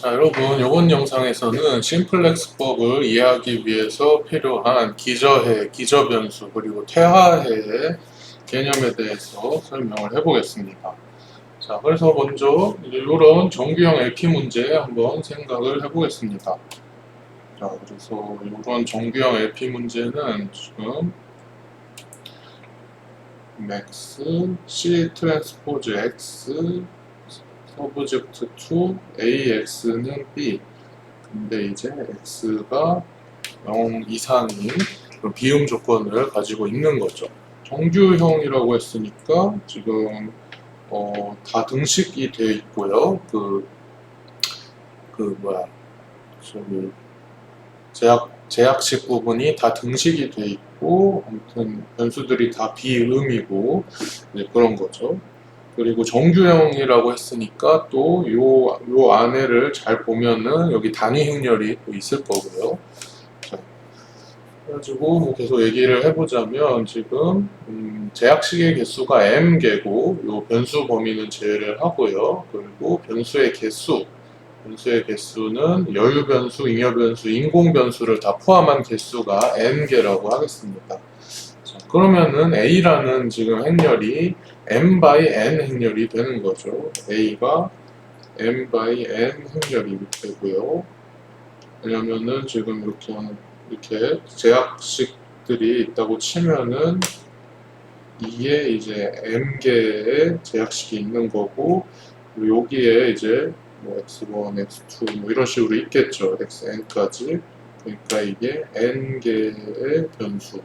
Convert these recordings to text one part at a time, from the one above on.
자, 여러분, 이번 영상에서는 심플렉스법을 이해하기 위해서 필요한 기저해, 기저변수, 그리고 퇴화해의 개념에 대해서 설명을 해보겠습니다. 자, 그래서 먼저 이런 정규형 LP 문제 한번 생각을 해보겠습니다. 자, 그래서 이런 정규형 LP 문제는 지금 max C 트랜스포즈 X 서브젝트 to AX는 B. 근데 이제 x가 0 이상인 비움 조건을 가지고 있는 거죠. 정규형이라고 했으니까 지금 다 등식이 되어 있고요. 저기 제약식 부분이 다 등식이 되어 있고, 아무튼 변수들이 다 비음이고 그런 거죠. 그리고 정규형이라고 했으니까 또 요 안에를 잘 보면은 여기 단위 행렬이 또 있을 거고요. 자, 그래가지고 뭐 계속 얘기를 해보자면 지금 제약식의 개수가 m개고 요 변수 범위는 제외를 하고요. 그리고 변수의 개수는 여유 변수, 잉여 변수, 인공 변수를 다 포함한 개수가 n개라고 하겠습니다. 자, 그러면은 a라는 지금 행렬이 m by n 행렬이 되는 거죠. a가 m by n 행렬이 되고요. 왜냐면은 지금 이렇게 제약식들이 있다고 치면은 이게 이제 m개의 제약식이 있는 거고, 그리고 여기에 이제 뭐 x1, x2 뭐 이런 식으로 있겠죠. xn까지. 그러니까 이게 n개의 변수.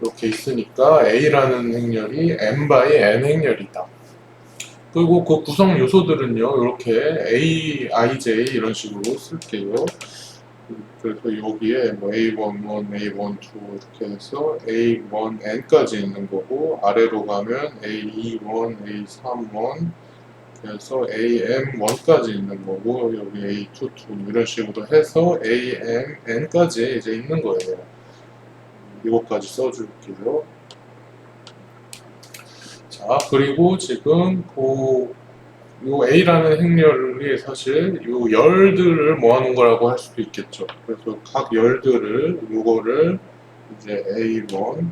이렇게 있으니까 a라는 행렬이 m by n 행렬이다. 그리고 그 구성 요소들은요, 이렇게 a, ij 이런 식으로 쓸게요. 그래서 여기에 뭐 a11, a12 이렇게 해서 a1n까지 있는 거고, 아래로 가면 a21, a31 그래서 am1까지 있는 거고, 여기 a22 이런 식으로 해서 amn까지 이제 있는 거예요. 이것까지 써줄게요. 자, 그리고 지금 요 A라는 행렬이 사실 요 열들을 모아놓은 거라고 할 수도 있겠죠. 그래서 각 열들을 요거를 이제 A1,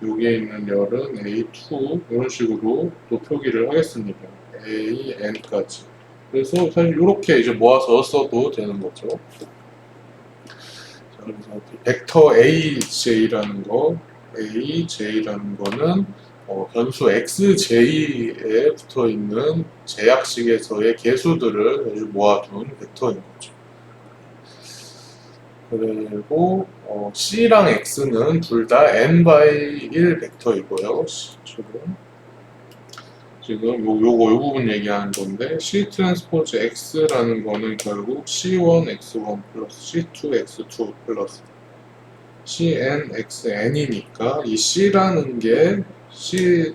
여기에 있는 열은 A2 이런 식으로 또 표기를 하겠습니다. AN까지. 그래서 사실 이렇게 이제 모아서 써도 되는 거죠. 자, 그래서 벡터 AJ라는 거는 변수 xj에 붙어 있는 제약식에서의 개수들을 모아둔 벡터인 거죠. 그리고 c랑 x는 둘 다 n by 1 벡터이고요. 지금 요 부분 얘기하는 건데, C 트랜스포즈 X라는 거는 결국 C1 X1 플러스 C2 X2 플러스 Cn Xn이니까 이 C라는 게 C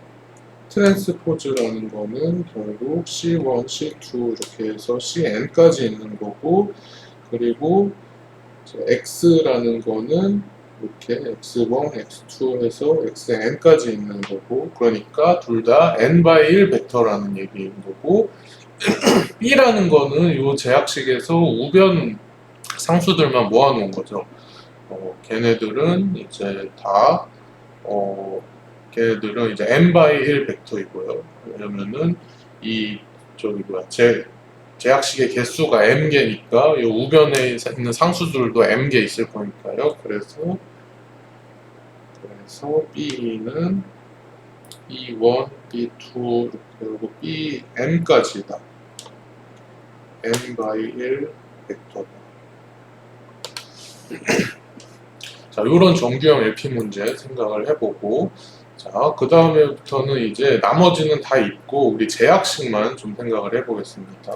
트랜스포즈라는 거는 결국 C1, C2 이렇게 해서 Cn까지 있는 거고, 그리고 X라는 거는 이렇게 X1, X2 해서 Xn까지 있는 거고, 그러니까 둘 다 n by 1 벡터라는 얘기인 거고, B라는 거는 이 제약식에서 우변 상수들만 모아놓은 거죠. 걔네들은 이제 걔네들은 이제 n by 1 벡터이고요. 왜냐면은 제약식의 개수가 m개니까 이 우변에 있는 상수들도 m개 있을 거니까요. 그래서 B는 B1, B2 이렇게 하고 Bm까지다. n by 1 벡터다. 자, 이런 정규형 LP 문제 생각을 해보고, 자, 그 다음에부터는 이제 나머지는 다 있고 우리 제약식만 좀 생각을 해보겠습니다.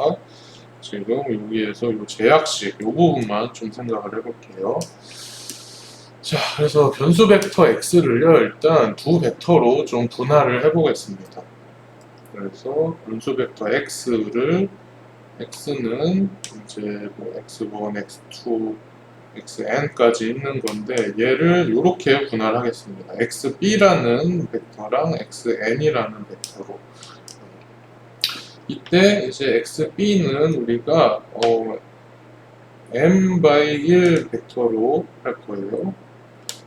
지금 여기에서 이 제약식 이 부분만 좀 생각을 해볼게요. 자, 그래서 변수 벡터 x를요, 일단 두 벡터로 좀 분할을 해보겠습니다. 그래서 변수 벡터 x는 이제 뭐 x1, x2, xn까지 있는 건데, 얘를 이렇게 분할하겠습니다. xb라는 벡터랑 xn이라는 벡터로. 이때 이제 xb는 우리가 m by 1 벡터로 할 거예요.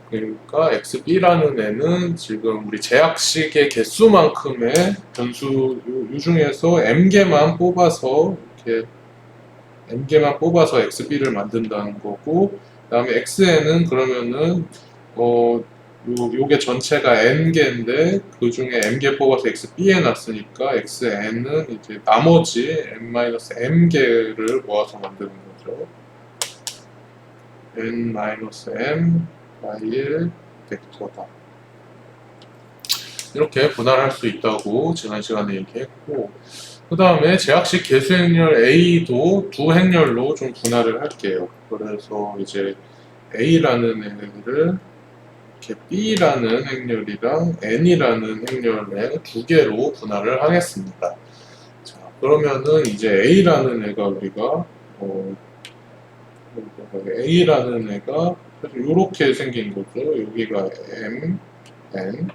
그러니까 xb라는 애는 지금 우리 제약식의 개수만큼의 변수 요 중에서 m개만 뽑아서 이렇게 m개만 뽑아서 xb를 만든다는 거고, 그 다음에 xn은 그러면은 요게 전체가 n개인데 그 중에 m개 뽑아서 xb에 놨으니까 xn은 이제 나머지 n-m개를 모아서 만드는 거죠. n-m by 1 벡터다. 이렇게 분할할 수 있다고 지난 시간에 얘기했고, 그 다음에 제약식 개수행렬 A도 두 행렬로 좀 분할을 할게요. 그래서 이제 A라는 애를 이렇게 B라는 행렬이랑 N이라는 행렬에 두 개로 분할을 하겠습니다. 자, 그러면은 이제 A라는 애가 우리가 A라는 애가 이렇게 생긴 거죠. 여기가 M, N.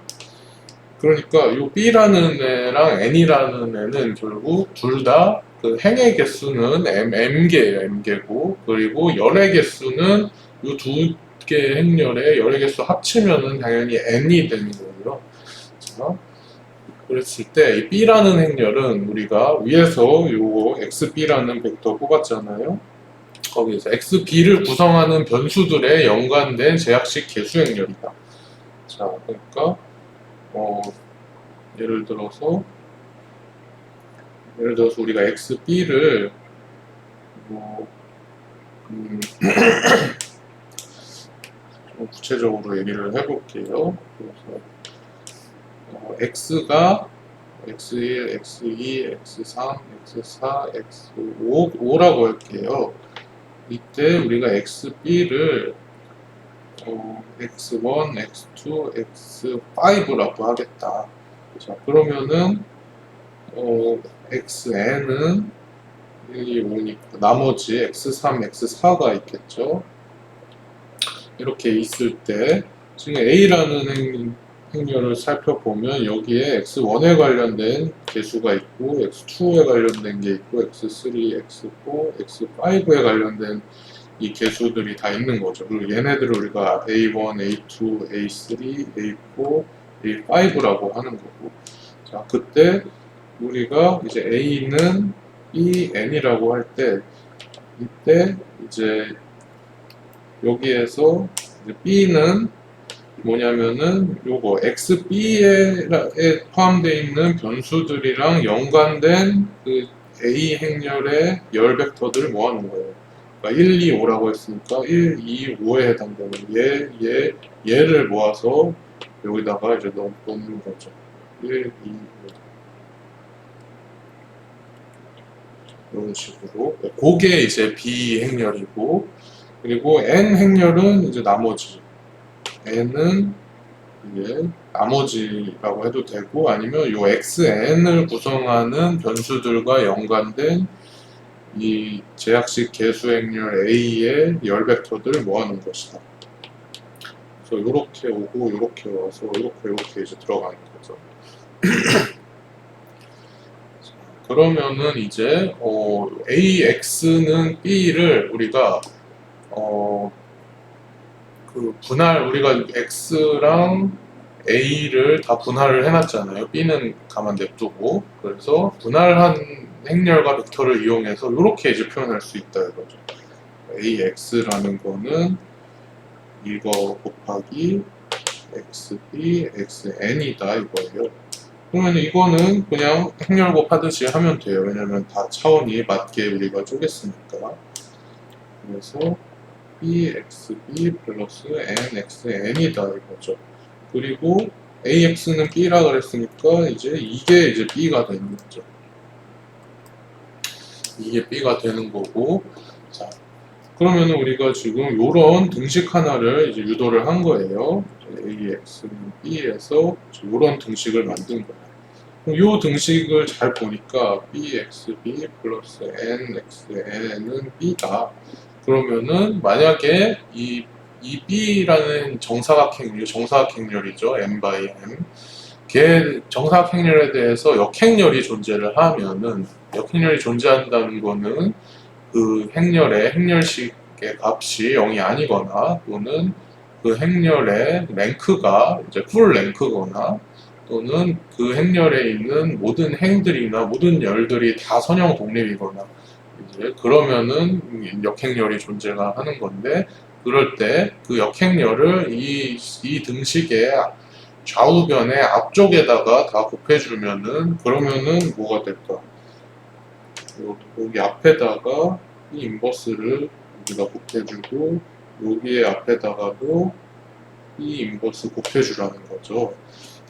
그러니까 이 B라는 애랑 N이라는 애는 결국 둘 다 그 행의 개수는 M개예요. M개고, 그리고 열의 개수는 이 두 개 행렬의 열의 개수 합치면은 당연히 N이 되는 거예요. 자, 그랬을 때 이 B라는 행렬은 우리가 위에서 요거 XB라는 벡터 뽑았잖아요. 거기에서 XB를 구성하는 변수들에 연관된 제약식 개수 행렬이다. 자, 그러니까 예를 들어서 우리가 XB를 좀 구체적으로 얘기를 해볼게요. 그래서 X가 X1, X2, X3, X4, X5라고 할게요. 이때 우리가 XB를 X1, X2, X5라고 하겠다. 자, 그러면은 XN은 1, 2, 5니까 나머지 X3, X4가 있겠죠. 이렇게 있을 때 지금 A라는 행렬을 살펴보면 여기에 X1에 관련된 개수가 있고 X2에 관련된 게 있고 X3, X4, X5에 관련된 이 개수들이 다 있는 거죠. 그리고 얘네들을 우리가 A1, A2, A3, A4, A5라고 하는 거고, 자, 그때 우리가 이제 A는 BN이라고 할 때 이때 이제 여기에서 이제 B는 뭐냐면은 요거 XB에 포함되어 있는 변수들이랑 연관된 그 A 행렬의 열 벡터들을 모아놓은 거예요. 그러니까 1, 2, 5라고 했으니까 1, 2, 5에 해당되는 얘를 모아서 여기다가 이제 넣는 거죠. 1, 2, 5. 이런 식으로. 그게 이제 B 행렬이고, 그리고 N 행렬은 이제 나머지. N은 이게 나머지라고 해도 되고, 아니면 요 XN을 구성하는 변수들과 연관된 이 제약식 개수행렬 A의 열 벡터들을 모아놓은 것이다. 그래서 이렇게 오고 이렇게 와서 이렇게 이제 들어가는 거죠. 그러면은 이제 AX는 B를 우리가 그 분할 우리가 X랑 A를 다 분할을 해놨잖아요. B는 가만 냅두고, 그래서 분할한 행렬과 벡터를 이용해서 이렇게 이제 표현할 수 있다 이거죠. AX라는 거는 이거 곱하기 XB, XN이다 이거예요. 그러면 이거는 그냥 행렬 곱하듯이 하면 돼요. 왜냐면 다 차원이 맞게 우리가 쪼갰으니까. 그래서 BXB 플러스 NXN이다 이거죠. 그리고 AX는 B라 그랬으니까 이제 이게 이제 B가 되는 거죠. 이게 B가 되는 거고, 자, 그러면 우리가 지금 요런 등식 하나를 이제 유도를 한 거예요. AX는 B에서 요런 등식을 만든 거예요. 요 등식을 잘 보니까 BXB 플러스 NXN은 B다. 그러면은 만약에 이 B라는 정사각행렬이죠. M by M. 정사각행렬에 대해서 역행렬이 존재를 하면은, 역행렬이 존재한다는 거는 그 행렬의 행렬식의 값이 0이 아니거나, 또는 그 행렬의 랭크가 이제 풀 랭크거나, 또는 그 행렬에 있는 모든 행들이나 모든 열들이 다 선형 독립이거나, 이제 그러면은 역행렬이 존재가 하는 건데, 그럴 때 그 역행렬을 이 등식의 좌우변의 앞쪽에다가 다 곱해주면은, 그러면은 뭐가 될까? 여기 앞에다가 이 인버스를 우리가 곱해주고, 여기에 앞에다가도 이 인버스 곱해주라는 거죠.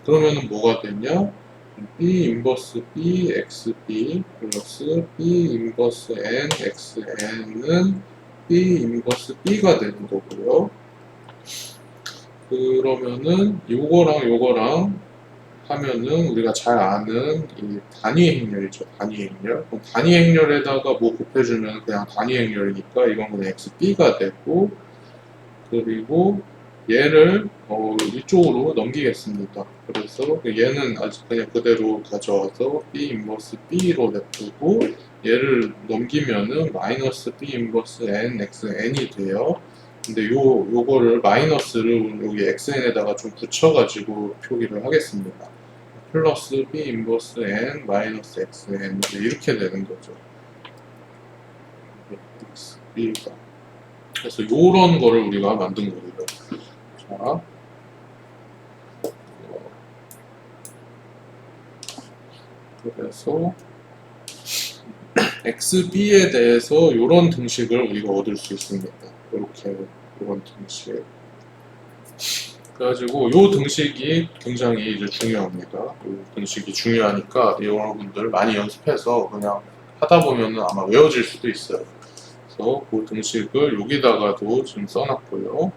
그러면은 뭐가 되냐? B 인버스 B XB 플러스 B 인버스 N XN은 B 인버스 B가 되는 거고요. 그러면은 요거랑 하면은 우리가 잘 아는 이 단위 행렬이죠. 단위 행렬. 그럼 단위 행렬에다가 뭐 곱해주면 그냥 단위 행렬이니까 이건 그냥 XB가 되고, 그리고 얘를 이쪽으로 넘기겠습니다. 그래서 얘는 아직 그냥 그대로 가져와서 B 인버스 B로 냅두고, 얘를 넘기면은 마이너스 B 인버스 N XN이 돼요. 근데 요거를 마이너스를 여기 XN에다가 좀 붙여가지고 표기를 하겠습니다. 플러스 B 인버스 N 마이너스 XN 이렇게 되는 거죠. XB가. 그래서 요런 거를 우리가 만든 거예요. 자, 그래서 XB에 대해서 이런 등식을 우리가 얻을 수 있습니다. 이렇게 이런 등식. 그래가지고 이 등식이 굉장히 이제 중요합니다. 이 등식이 중요하니까 여러분들 많이 연습해서 그냥 하다 보면은 아마 외워질 수도 있어요. 그래서 그 등식을 여기다가도 지금 써놨고요.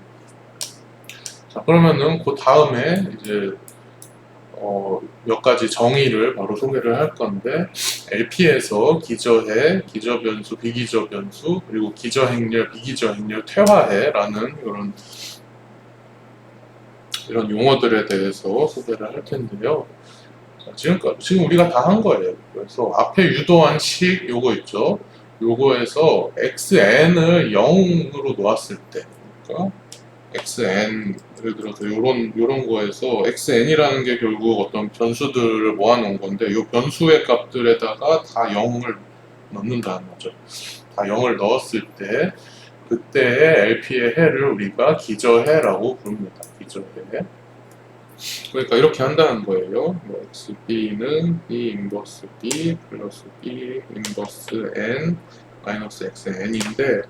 자, 그러면은 그 다음에 이제 몇 가지 정의를 바로 소개를 할 건데, LP에서 기저해, 기저변수, 비기저변수, 그리고 기저행렬, 비기저행렬, 퇴화해라는 이런 용어들에 대해서 소개를 할 텐데요. 자, 지금 우리가 다 한 거예요. 그래서 앞에 유도한 식 요거 있죠. 요거에서 xn을 0으로 놓았을 때, 그러니까 xn, 예를 들어서 요런 거에서 xn이라는 게 결국 어떤 변수들을 모아놓은 건데, 요 변수의 값들에다가 다 0을 넣는다는 거죠. 다 0을 넣었을 때, 그때의 LP의 해를 우리가 기저해라고 부릅니다. 기저해. 그러니까 이렇게 한다는 거예요. XB는 B 인버스 B 플러스 B 인버스 N 마이너스 XN인데,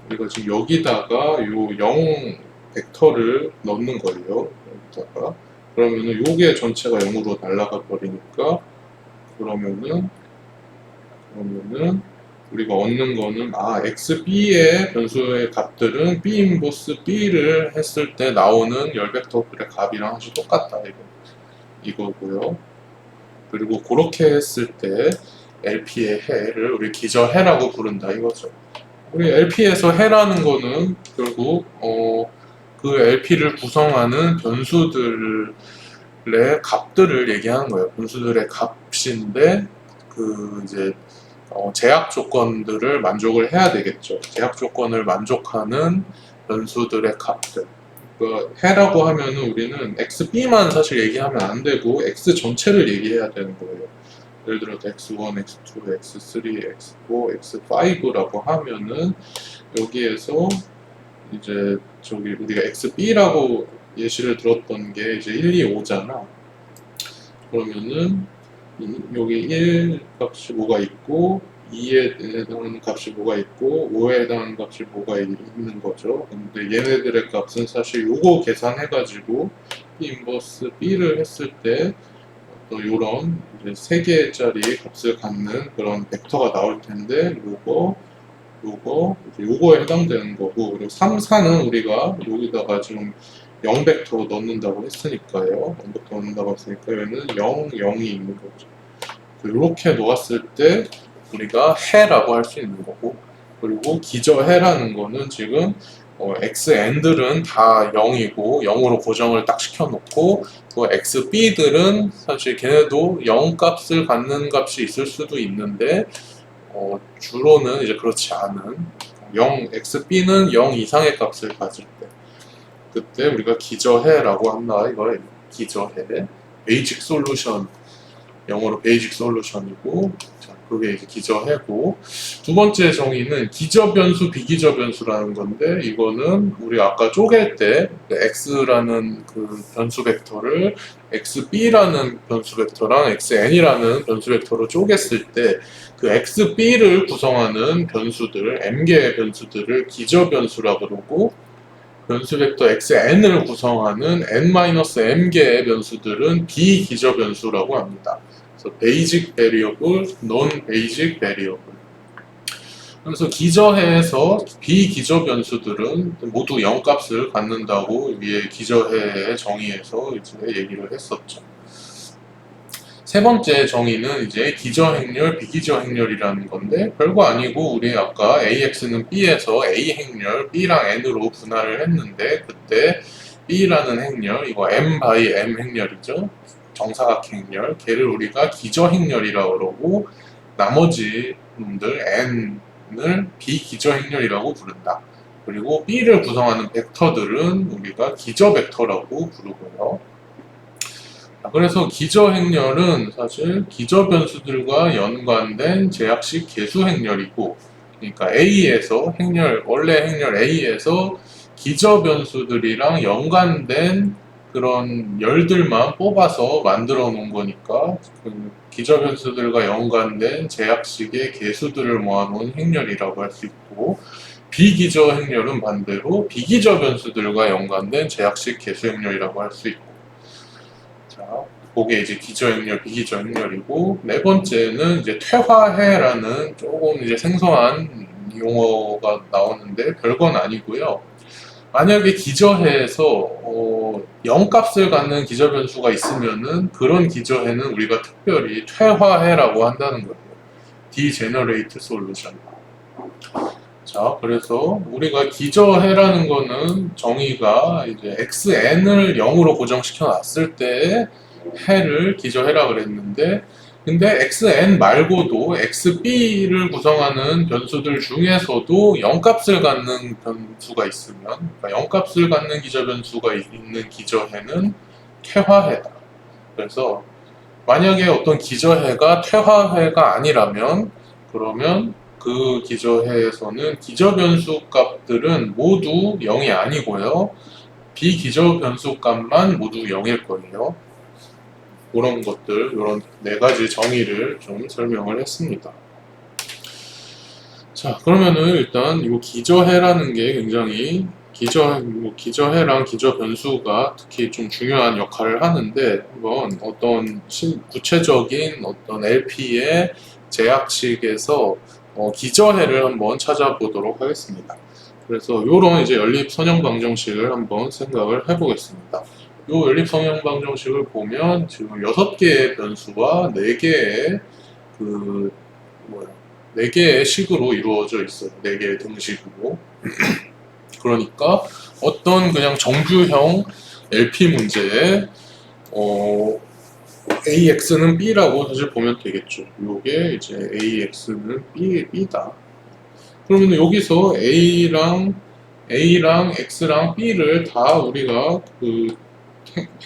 우리가 지금 여기다가 요 0 벡터를 넣는 거예요. 여기다가. 그러면은 요게 전체가 0으로 날아가 버리니까, 그러면은 우리가 얻는 거는 XB의 변수의 값들은 B 인버스 B를 했을 때 나오는 열 벡터들의 값이랑 사실 똑같다 이거고요. 그리고 그렇게 했을 때 LP의 해를 우리 기저해라고 부른다 이거죠. 우리 LP에서 해라는 거는 결국 그 LP를 구성하는 변수들의 값들을 얘기하는 거예요. 변수들의 값인데 그 이제 제약 조건들을 만족을 해야 되겠죠. 제약 조건을 만족하는 변수들의 값들. 그 해라고 하면은 우리는 XB만 사실 얘기하면 안 되고 X 전체를 얘기해야 되는 거예요. 예를 들어서 X1, X2, X3, X4, X5라고 하면은 여기에서 이제 우리가 XB라고 예시를 들었던 게 이제 1, 2, 5잖아. 그러면은 여기 1 값이 뭐가 있고 2에 해당하는 값이 뭐가 있고 5에 해당하는 값이 뭐가 있는 거죠. 근데 얘네들의 값은 사실 요거 계산해가지고 B 인버스 B를 했을 때 또 요런 이제 3개짜리 값을 갖는 그런 벡터가 나올 텐데, 요거에 해당되는 거고, 그리고 3, 4는 우리가 여기다가 지금 0벡터 넣는다고 했으니까요. 0벡터 넣는다고 했으니까 얘는 0, 0이 있는 거죠. 이렇게 놓았을 때 우리가 해라고 할 수 있는 거고, 그리고 기저해라는 거는 지금 xn들은 다 0이고 0으로 고정을 딱 시켜놓고 그 xb들은 사실 걔네도 0 값을 갖는 값이 있을 수도 있는데 주로는 이제 그렇지 않은 xb는 0 이상의 값을 가질 때 그때 우리가 기저해라고 한다. 이걸 기저해 베이직 솔루션 영어로 베이직 솔루션이고 그게 이제 기저해고 두 번째 정의는 기저 변수, 비기저 변수라는 건데 이거는 우리 아까 쪼갤 때 x라는 그 변수 벡터를 xb라는 변수 벡터랑 xn이라는 변수 벡터로 쪼갰을 때 그 xb를 구성하는 변수들, m개의 변수들을 기저 변수라 그러고 변수 벡터 xn을 구성하는 n-m개의 변수들은 비기저 변수라고 합니다. 그래서 베이직 베리어블, 논 베이직 베리어블. 그래서 기저해에서 비기저 변수들은 모두 0 값을 갖는다고 위에 기저해의 정의에서 이제 얘기를 했었죠. 세 번째 정의는 이제 기저 행렬, 비기저 행렬이라는 건데 별거 아니고 우리 아까 AX는 B에서 A 행렬, B랑 N으로 분할을 했는데 그때 B라는 행렬, 이거 M by M 행렬이죠. 정사각 행렬, 걔를 우리가 기저 행렬이라고 그러고 나머지 놈들 N을 비기저 행렬이라고 부른다. 그리고 B를 구성하는 벡터들은 우리가 기저 벡터라고 부르고요. 그래서 기저 행렬은 사실 기저 변수들과 연관된 제약식 계수 행렬이고, 그러니까 A에서 원래 행렬 A에서 기저 변수들이랑 연관된 그런 열들만 뽑아서 만들어 놓은 거니까 그 기저 변수들과 연관된 제약식의 계수들을 모아놓은 행렬이라고 할 수 있고, 비기저 행렬은 반대로 비기저 변수들과 연관된 제약식 계수 행렬이라고 할 수 있고, 자, 그게 이제 기저 행렬, 비기저 행렬이고, 네 번째는 이제 퇴화해라는 조금 이제 생소한 용어가 나오는데 별건 아니고요. 만약에 기저해에서 0 값을 갖는 기저 변수가 있으면은 그런 기저해는 우리가 특별히 퇴화해라고 한다는 거예요. Degenerate Solution. 자, 그래서 우리가 기저해라는 거는 정의가 이제 xn을 0으로 고정시켜 놨을 때 해를 기저해라 그랬는데, 근데 xn 말고도 xb를 구성하는 변수들 중에서도 0 값을 갖는 변수가 있으면, 그러니까 0 값을 갖는 기저 변수가 있는 기저해는 퇴화해다. 그래서 만약에 어떤 기저해가 퇴화해가 아니라면, 그러면 그 기저해에서는 기저 변수 값들은 모두 0이 아니고요. 비기저 변수 값만 모두 0일 거예요. 그런 것들, 이런 네 가지 정의를 좀 설명을 했습니다. 자, 그러면은 일단 이 기저해라는 게 굉장히 기저해랑 기저 변수가 특히 좀 중요한 역할을 하는데, 한번 어떤 구체적인 어떤 LP의 제약식에서 기저해를 한번 찾아보도록 하겠습니다. 그래서 이런 이제 연립 선형 방정식을 한번 생각을 해보겠습니다. 이 연립 선형 방정식을 보면 지금 6개의 변수와 4개의 그 4개의 식으로 이루어져 있어요. 4개의 등식으로. 그러니까 어떤 그냥 정규형 LP 문제에 AX는 B라고 사실 보면 되겠죠. 요게 이제 AX는 B다. 그러면 여기서 A랑 X랑 B를 다 우리가 그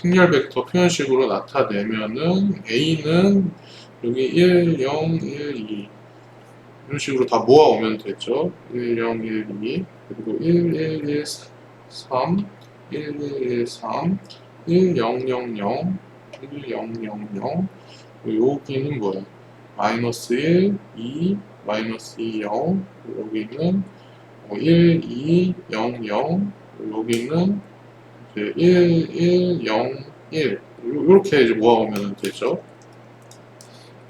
행렬 벡터 표현식으로 나타내면은 A는 여기 1, 0, 1, 2 이런 식으로 다 모아오면 되죠. 1, 0, 1, 2 그리고 1, 1, 1, 3 1, 1, 1, 3 1, 0, 0, 0 1, 0, 0, 0 여기는 뭐야? 마이너스 1, 2 마이너스 2, 0 여기는 1, 2, 0, 0 여기는 이제 1, 1, 0, 1 이렇게 이제 모아오면 되죠.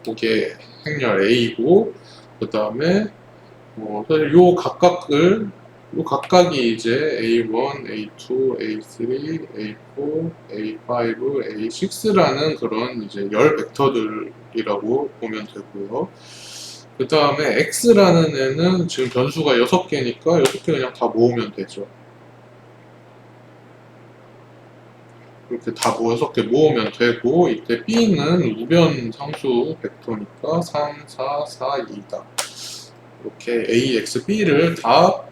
이게 행렬 A고 그 다음에 사실 요 각각이 이제 A1, A2, A3, A4, A5, A6라는 그런 이제 열 벡터들이라고 보면 되고요. 그 다음에 X라는 애는 지금 변수가 6개니까 6개 그냥 다 모으면 되죠. 이렇게 다 모여서 이렇게 모으면 되고, 이때 b는 우변 상수 벡터니까 3, 4, 4, 2다. 이렇게 a, x, b를 다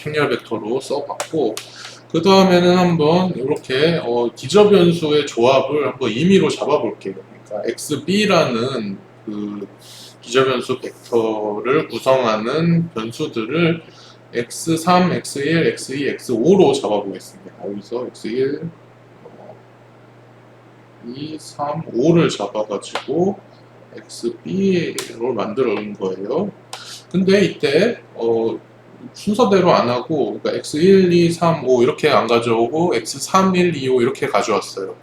행렬 벡터로 써봤고, 그 다음에는 한번 이렇게 기저변수의 조합을 한번 임의로 잡아볼게요. 그러니까 xb라는 그 기저변수 벡터를 구성하는 변수들을 x3, x1, x2, x5로 잡아보겠습니다. 여기서 x1, 2, 3, 5를 잡아가지고 xb로 만들어 놓은 거예요. 근데 이때 순서대로 안 하고, 그러니까 x1, 2, 3, 5 이렇게 안 가져오고 x3, 1, 2, 5 이렇게 가져왔어요.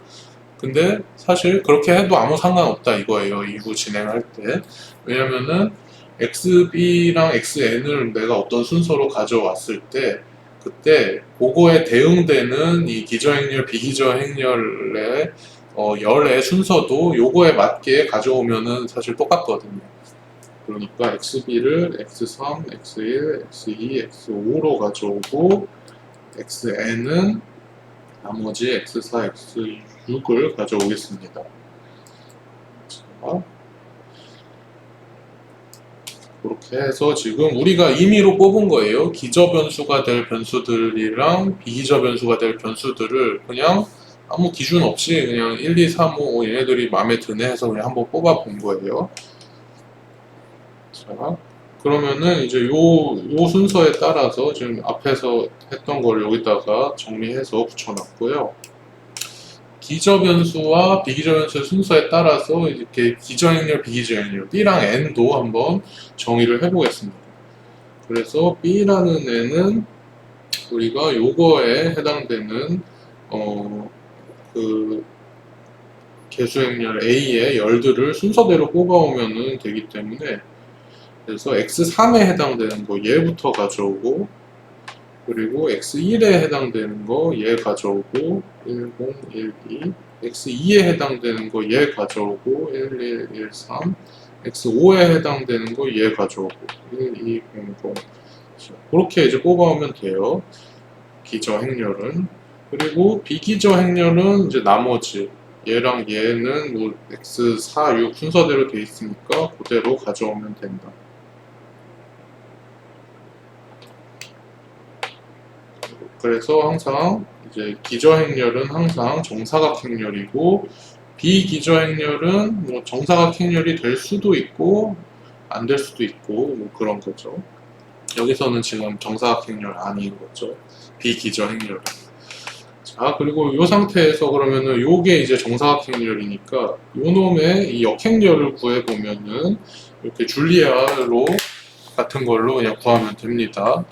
근데 사실 그렇게 해도 아무 상관없다 이거예요. 이후 진행할 때. 왜냐면은 xb랑 xn을 내가 어떤 순서로 가져왔을 때, 그때 그거에 대응되는 이 기저행렬, 비기저행렬의 열의 순서도 요거에 맞게 가져오면은 사실 똑같거든요. 그러니까 xb를 x3, x1, x2, x5로 가져오고 xn은 나머지 x4, x6을 가져오겠습니다. 자, 그렇게 해서 지금 우리가 임의로 뽑은 거예요. 기저변수가 될 변수들이랑 비기저변수가 될 변수들을 그냥 아무 기준 없이 그냥 1, 2, 3, 5 얘네들이 마음에 드네 해서 그냥 한번 뽑아 본 거예요. 자, 그러면은 이제 요 순서에 따라서 지금 앞에서 했던 걸 여기다가 정리해서 붙여놨고요. 기저변수와 비기저변수의 순서에 따라서 이렇게 기저행렬, 비기저행렬 B랑 N도 한번 정의를 해보겠습니다. 그래서 B라는 N은 우리가 요거에 해당되는 그 개수행렬 A의 열들을 순서대로 뽑아오면 되기 때문에, 그래서 x3에 해당되는 거 얘부터 가져오고, 그리고 x1에 해당되는 거 얘 가져오고 10, 12, x2에 해당되는 거 얘 가져오고 11, 13, x5에 해당되는 거 얘 가져오고 12, 00. 그렇게 이제 뽑아오면 돼요. 기저 행렬은. 그리고 비기저 행렬은 이제 나머지 얘랑 얘는 뭐 x, 4, 6 순서대로 돼 있으니까 그대로 가져오면 된다. 그래서 항상 이제 기저행렬은 항상 정사각행렬이고, 비기저행렬은 뭐 정사각행렬이 될 수도 있고 안 될 수도 있고 뭐 그런 거죠. 여기서는 지금 정사각행렬 아닌 거죠. 비기저행렬은. 자, 그리고 이 상태에서 그러면은 요게 이제 정사각행렬이니까 요 놈의 이 역행렬을 구해보면은 이렇게 줄리아로 같은 걸로 그냥 구하면 됩니다.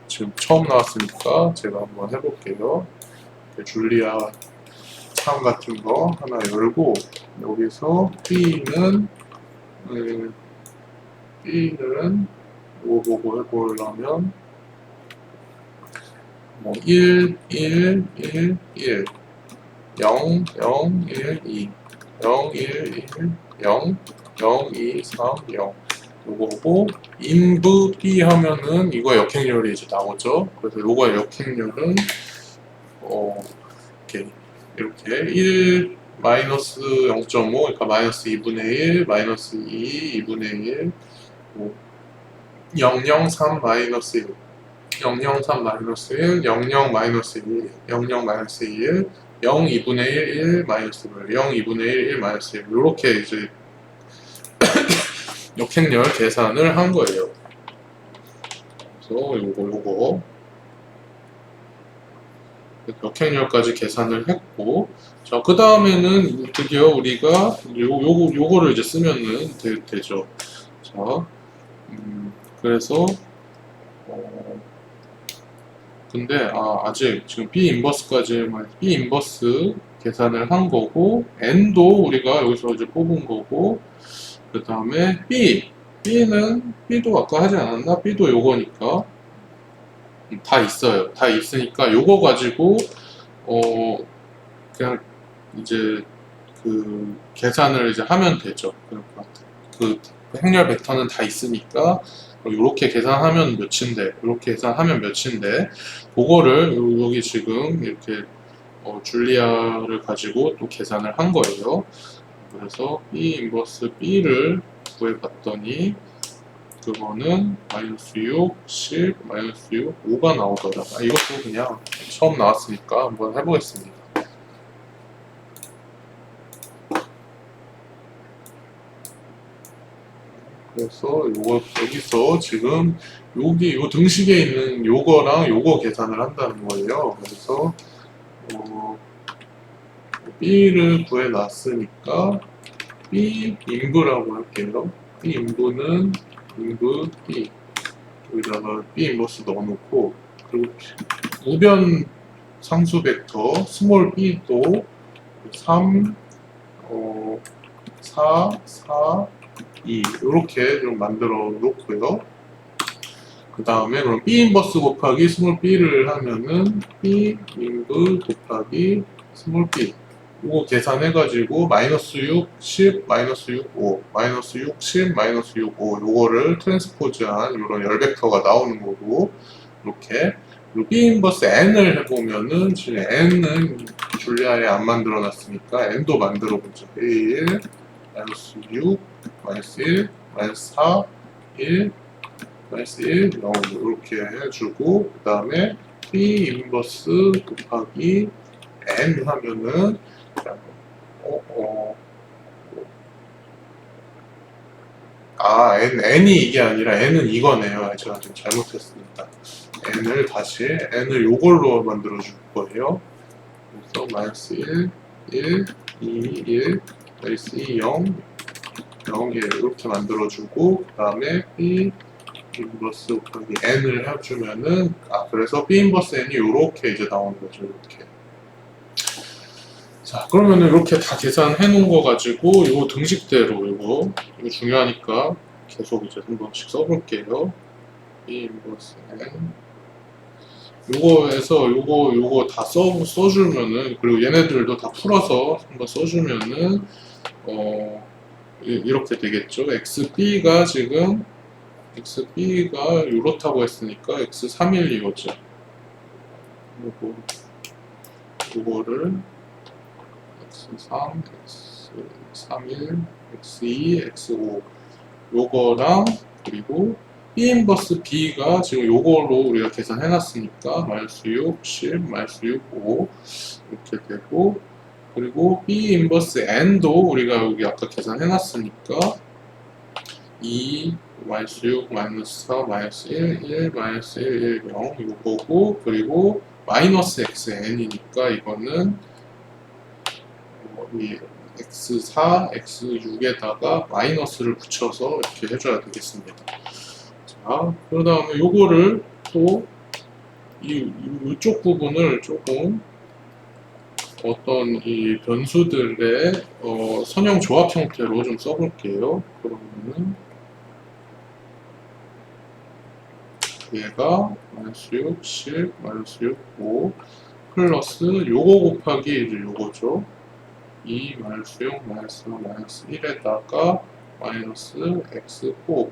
지금 처음 나왔으니까 제가 한번 해볼게요. 줄리아 참 같은 거 하나 열고, 여기서 B는 뭐 보고 해보려면 뭐 1, 1, 1, 1, 0, 0, 1, 2, 0, 1, 1, 0, 0, 2, 3, 0 요거고, 인부 B 하면은 이거 역행렬이 이제 나오죠. 그래서 요거 역행렬은 이렇게 1 마이너스 0.5, 그러니까 마이너스 2분의 1, 마이너스 2, 2분의 1, 003 마이너스 1, 003 마이너스 1, 00 마이너스 1, 00 마이너스 1, 0 2분의 1, 1 마이너스 1, 0 2분의 1, 1 마이너스 1 이렇게 이제 역행렬 계산을 한 거예요. 그래서 요거 역행렬까지 계산을 했고, 자, 그 다음에는 드디어 우리가 요거를 이제 쓰면은 되죠. 자, 그래서 근데 아직 지금 B 인버스까지만 B 인버스 계산을 한 거고, N도 우리가 여기서 이제 뽑은 거고, 그 다음에 B도 아까 하지 않았나? B도 요거니까 다 있어요. 다 있으니까 요거 가지고 그냥 이제 그 계산을 이제 하면 되죠. 그 행렬 벡터는 다 있으니까 이렇게 계산하면 몇인데, 이렇게 계산하면 몇인데, 그거를 여기 지금 이렇게 줄리아를 가지고 또 계산을 한 거예요. 그래서 B 인버스 B를 구해봤더니 그거는 마이너스 6, 10, 마이너스 6, 5가 나오더라. 이것도 그냥 처음 나왔으니까 한번 해보겠습니다. 그래서 여기서 지금 요 등식에 있는 요거랑 요거 계산을 한다는 거예요. 그래서 B를 구해놨으니까 B 인부라고 할게요. B 인부는 인부 B 여기다가 B 인버스 넣어놓고, 그리고 우변 상수 벡터 스몰 b도 3, 4, 4, 2 이렇게 좀 만들어 놓고요. 그 다음에 그럼 B 인버스 곱하기 스몰 b를 하면은 B 인브 곱하기 스몰 b 이거 계산해가지고 마이너스 6, 10, 마이너스 6, 5 마이너스 6, 10, 마이너스 6, 5 요거를 트랜스포즈한 이런 열벡터가 나오는 거고, 이렇게 B 인버스 n을 해보면은 지금 n은 줄리아에 안 만들어 놨으니까 n도 만들어 보죠. 1, 마이너스 6, 마이너스 1, 마이너스 4, 1, 마이너스 1, 0 이렇게 해주고, 그 다음에 B 인버스 곱하기 n 하면은 n이 이게 아니라 n은 이거네요. 제가 좀 잘못했습니다. n을 요걸로 만들어 줄 거예요. 그래서 마이너스 1, 1, 2, 1, 마이너스 2, 0, 0, 1 이렇게 만들어 주고, 그 다음에 B 인버스 곱하기 n을 해주면은, 그래서 B 인버스 n이 요렇게 이제 나오는 거죠. 이렇게. 자, 그러면은 이렇게 다 계산해 놓은 거 가지고 요 등식대로 이거 중요하니까 계속 이제 한 번씩 써볼게요. B 인버스 n 요거에서 요거 다 써주면은, 그리고 얘네들도 다 풀어서 한번 써주면은 이렇게 되겠죠. xb가 지금 xb가 요렇다고 했으니까 x31 이거죠. 요거를 x3, x31, x2, x5 요거랑, 그리고 B 인버스 B가 지금 요걸로 우리가 계산해놨으니까 마이너스 6, 10, 마이너스 6, 5 이렇게 되고, 그리고 B 인버스 N도 우리가 여기 아까 계산해놨으니까 2, 마이너스 6, 마이너스 4, 마이너스 1, 1, 마이너스 1, 1, 0 이거고, 그리고 마이너스 XN이니까 이거는 이 x4, x6에다가 마이너스를 붙여서 이렇게 해줘야 되겠습니다. 자, 그 다음에 요거를 또 이쪽 부분을 조금 어떤 이 변수들의 선형 조합 형태로 좀 써볼게요. 그러면은 얘가 마이너스 6, 10, 마이너스 6, 5 플러스 요거 곱하기 이제 요거죠. 2, 마이너스 6, 마이너스 4, 마이너스 1에다가 마이너스 x4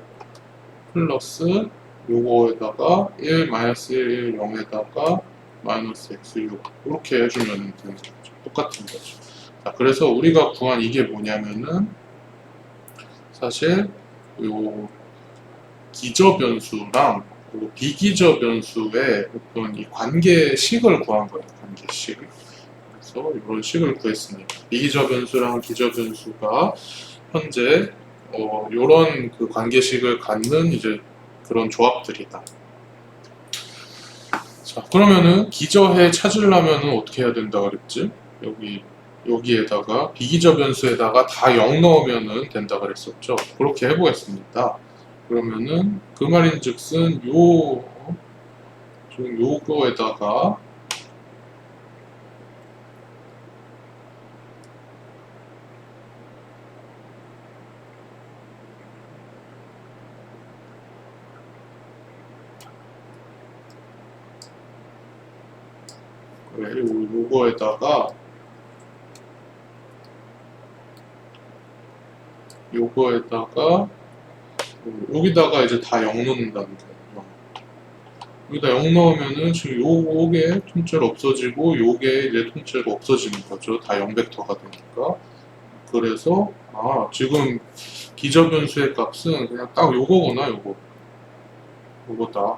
플러스 요거에다가 1, 마이너스 1, 1, 0에다가 마이너스 x6 이렇게 해주면 되는 거죠. 똑같은 거죠. 자, 그래서 우리가 구한 이게 뭐냐면은 사실 요 기저 변수랑 그리고 비기저 변수의 어떤 이 관계식을 구한 거예요. 관계식을. 그래서 이런 식을 구했습니다. 비기저 변수랑 기저 변수가 현재 이런 그 관계식을 갖는 이제 그런 조합들이다. 자, 그러면은 기저해 찾으려면은 어떻게 해야 된다 그랬지? 여기에다가 비기저 변수에다가 다 0 넣으면은 된다 그랬었죠. 그렇게 해보겠습니다. 그러면은 그 말인즉슨 요거에다가 요거에다가 여기다가 이제 다 0 넣는다는 거예요. 여기다 0 넣으면은 지금 요게 통째로 없어지고 요게 이제 통째로 없어지는 거죠. 다 0벡터가 되니까. 그래서 지금 기저변수의 값은 그냥 딱 요거구나. 요거다.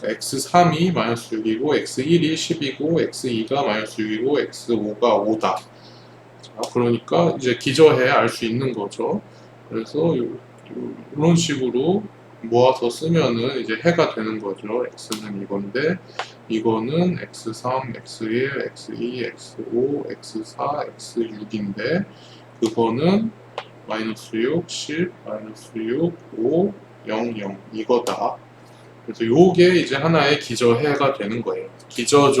x3이 마이너스 6이고 x1이 10이고 x2가 마이너스 6이고 x5가 5다. 자, 그러니까 이제 기저해 알 수 있는 거죠. 그래서 이런 식으로 모아서 쓰면은 이제 해가 되는 거죠. x는 이건데 이거는 x3, x1, x2, x5, x4, x6인데 그거는 마이너스 6, 10, 마이너스 6, 5, 0, 0 이거다. 그래서 요게 이제 하나의 기저해가 되는 거예요. 기저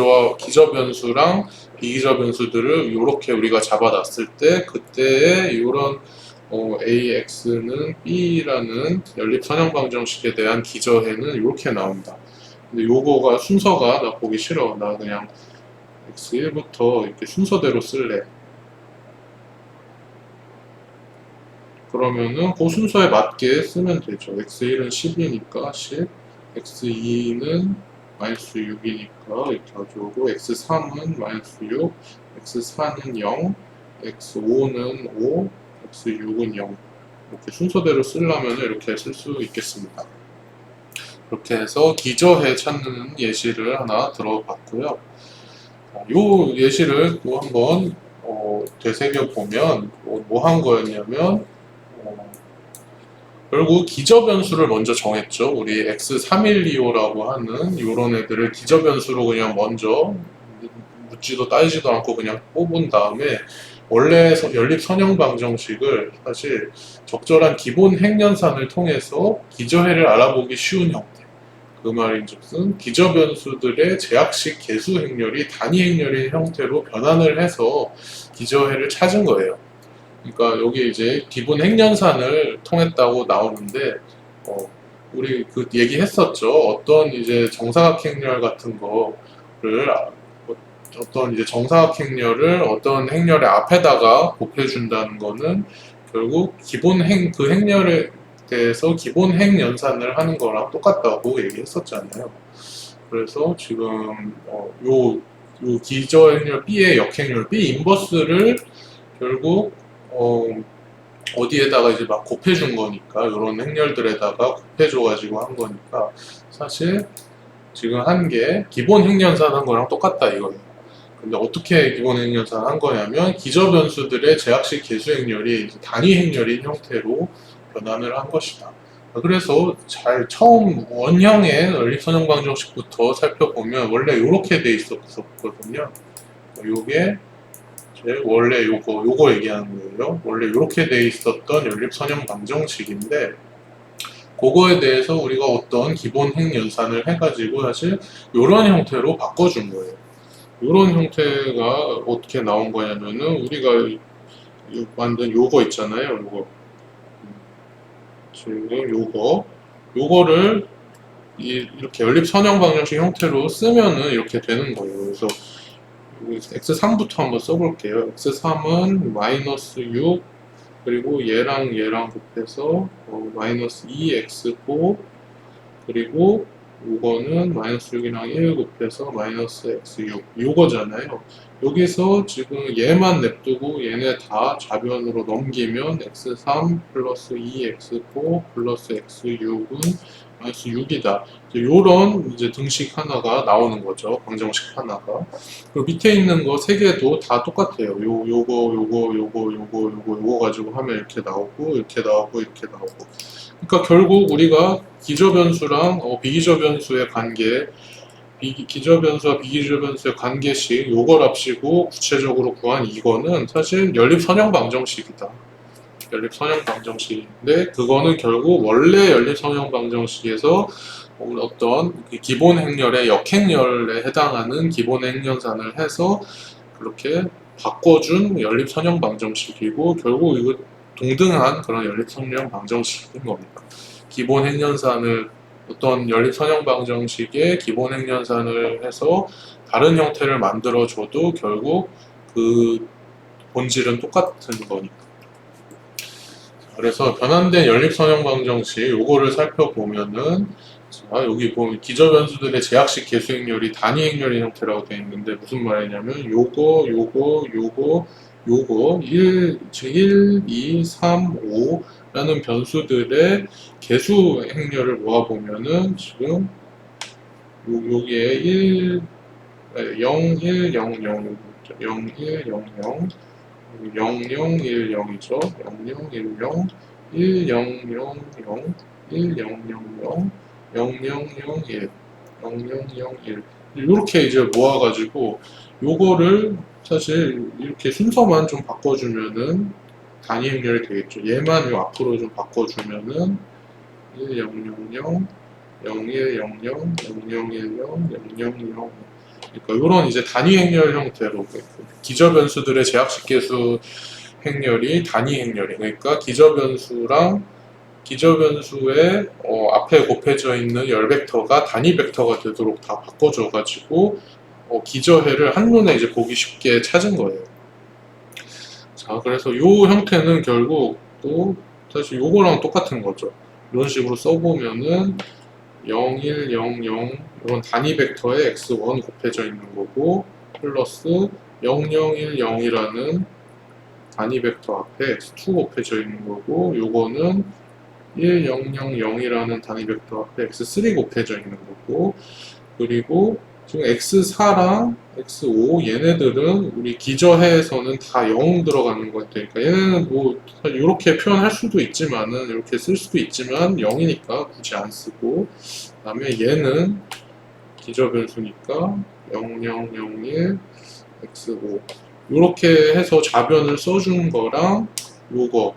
변수랑 비기저 변수들을 이렇게 우리가 잡아놨을 때 그때의 이런 AX는 B라는 연립선형 방정식에 대한 기저해는 이렇게 나온다. 근데 요거가 순서가 나 보기 싫어. 나 그냥 X1부터 이렇게 순서대로 쓸래. 그러면은 그 순서에 맞게 쓰면 되죠. X1은 10이니까 10, X2는 마이너스 6이니까 이렇게 가져오고 X3은 마이너스 6, X4는 0, X5는 5, X6은 0 이렇게 순서대로 쓰려면 이렇게 쓸 수 있겠습니다. 그렇게 해서 기저해 찾는 예시를 하나 들어봤고요. 이 예시를 또 한번 되새겨 보면 뭐 한 거였냐면 결국 기저변수를 먼저 정했죠. 우리 X312호라고 하는 이런 애들을 기저변수로 그냥 먼저 묻지도 따지지도 않고 그냥 뽑은 다음에 원래 연립선형 방정식을 사실 적절한 기본 핵연산을 통해서 기저해를 알아보기 쉬운 형태. 그 말인즉슨 기저변수들의 제약식 개수 행렬이 단위 행렬의 형태로 변환을 해서 기저해를 찾은 거예요. 그러니까 여기 이제 기본 핵연산을 통했다고 나오는데 우리 그 얘기했었죠. 어떤 이제 정사각행렬 같은 거를 어떤 이제 정사각행렬을 어떤 행렬의 앞에다가 곱해준다는 거는 결국 그 행렬에 대해서 기본 핵연산을 하는 거랑 똑같다고 얘기했었잖아요. 그래서 지금 요 기저행렬 B의 역행렬 B 인버스를 결국 어디에다가 이제 막 곱해준 거니까 이런 행렬들에다가 곱해줘가지고 한 거니까 사실 지금 한 게 기본 핵연산 한 거랑 똑같다 이거예요. 근데 어떻게 기본 핵연산 한 거냐면 기저변수들의 제약식 개수 행렬이 단위 행렬인 형태로 변환을 한 것이다. 그래서 처음 원형의 연립선형 방정식부터 살펴보면 원래 이렇게 돼 있었거든요. 요게 원래 요거 얘기하는 거예요. 원래 이렇게 돼 있었던 연립선형 방정식인데 그거에 대해서 우리가 어떤 기본 핵연산을 해가지고 사실 이런 형태로 바꿔준 거예요. 이런 형태가 어떻게 나온 거냐면은 우리가 만든 요거 있잖아요. 요거 지금 요거를 이렇게 연립선형 방정식 형태로 쓰면은 이렇게 되는 거예요. 그래서 x3부터 한번 써볼게요. x3은 마이너스 6 그리고 얘랑 곱해서 마이너스 2x4 그리고 요거는 마이너스 6이랑 1 곱해서 마이너스 x6 요거잖아요. 여기서 지금 얘만 냅두고 얘네 다 좌변으로 넘기면 x3 플러스 2x4 플러스 x6은 마이너스 6이다. 요런 이제 등식 하나가 나오는 거죠. 방정식 하나가. 그리고 밑에 있는 거 세 개도 다 똑같아요. 요거 가지고 하면 이렇게 나오고 이렇게 나오고 이렇게 나오고. 그러니까 결국 우리가 기저변수랑 비기저변수의 관계, 기저변수와 비기저변수의 관계식 요걸 합치고 구체적으로 구한 이거는 사실 연립선형 방정식이다. 연립선형 방정식인데 그거는 결국 원래 연립선형 방정식에서 어떤 기본 행렬의 역행렬에 해당하는 기본 행렬산을 해서 그렇게 바꿔준 연립선형 방정식이고 결국 이거 동등한 그런 연립선형 방정식인 겁니다. 기본 핵연산을 어떤 연립선형 방정식의 기본 핵연산을 해서 다른 형태를 만들어줘도 결국 그 본질은 똑같은 거니까. 그래서 변환된 연립선형 방정식 요거를 살펴보면은 자, 여기 보면 기저변수들의 제약식 계수행렬이 단위 행렬인 형태라고 되어 있는데 무슨 말이냐면 요거 1, 즉 1, 2, 3, 5라는 변수들의 계수 행렬을 모아보면은 지금 여기에 0, 1, 0, 0, 0, 1, 0, 0, 0, 0, 1, 0이죠. 0, 0, 1, 0, 1, 0, 0, 0, 1, 0, 0, 0, 0, 0, 0, 1, 0, 0, 0, 1 이렇게 이제 모아가지고 요거를 사실 이렇게 순서만 좀 바꿔주면은 단위 행렬이 되겠죠. 얘만 요 앞으로 좀 바꿔주면은 1, 0, 0, 0, 0, 1, 0, 0, 0, 0, 1, 0, 0, 0, 0 그러니까 이런 이제 단위 행렬 형태로 기저변수들의 제약식 계수 행렬이 단위 행렬이 그러니까 기저변수의 앞에 곱해져 있는 열 벡터가 단위 벡터가 되도록 다 바꿔줘가지고 기저해를 한눈에 이제 보기 쉽게 찾은 거예요. 자, 그래서 이 형태는 결국 또 사실 요거랑 똑같은 거죠. 이런 식으로 써보면은 0, 1, 0, 0 이런 단위 벡터에 x1 곱해져 있는 거고 플러스 0, 0, 1, 0이라는 단위 벡터 앞에 x2 곱해져 있는 거고 요거는 1, 0, 0, 0이라는 단위 벡터 앞에 x3 곱해져 있는 거고 그리고 지금 x4랑 x5 얘네들은 우리 기저해에서는 다 0 들어가는 것 같으니까 얘네는 뭐 이렇게 표현할 수도 있지만은 이렇게 쓸 수도 있지만 0이니까 굳이 안 쓰고 그 다음에 얘는 기저변수니까 0, 0, 0, 1, x5 이렇게 해서 좌변을 써준 거랑 요거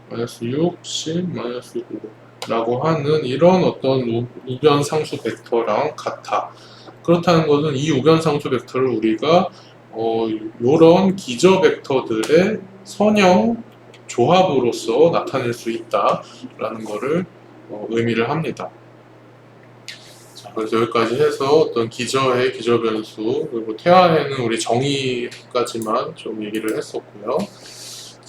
마이너스 6, 10, 마이너스 5 라고 하는 이런 어떤 우변 상수 벡터랑 같아. 그렇다는 것은 이 우변 상수 벡터를 우리가 이런 기저 벡터들의 선형 조합으로서 나타낼 수 있다라는 것을 의미를 합니다. 자, 그래서 여기까지 해서 어떤 기저해, 기저변수 그리고 태화해는 우리 정의까지만 좀 얘기를 했었고요.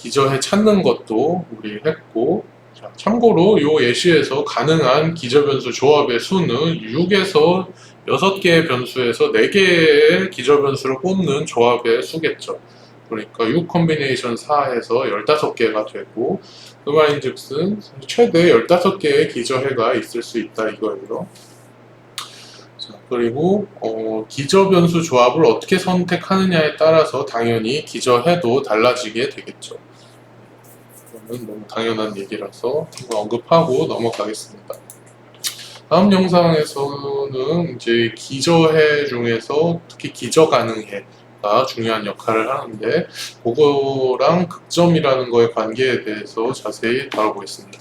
기저해 찾는 것도 우리 했고 자, 참고로 이 예시에서 가능한 기저변수 조합의 수는 6에서 6개의 변수에서 4개의 기저변수를 뽑는 조합의 수겠죠. 그러니까 6 컴비네이션 4에서 15개가 되고 그 말인즉슨 최대 15개의 기저해가 있을 수 있다 이거예요. 자, 그리고 기저변수 조합을 어떻게 선택하느냐에 따라서 당연히 기저해도 달라지게 되겠죠. 이거는 너무 당연한 얘기라서 언급하고 넘어가겠습니다. 다음 영상에서는 이제 기저해 중에서 특히 기저가능해가 중요한 역할을 하는데 그거랑 극점이라는 거의 관계에 대해서 자세히 다뤄보겠습니다.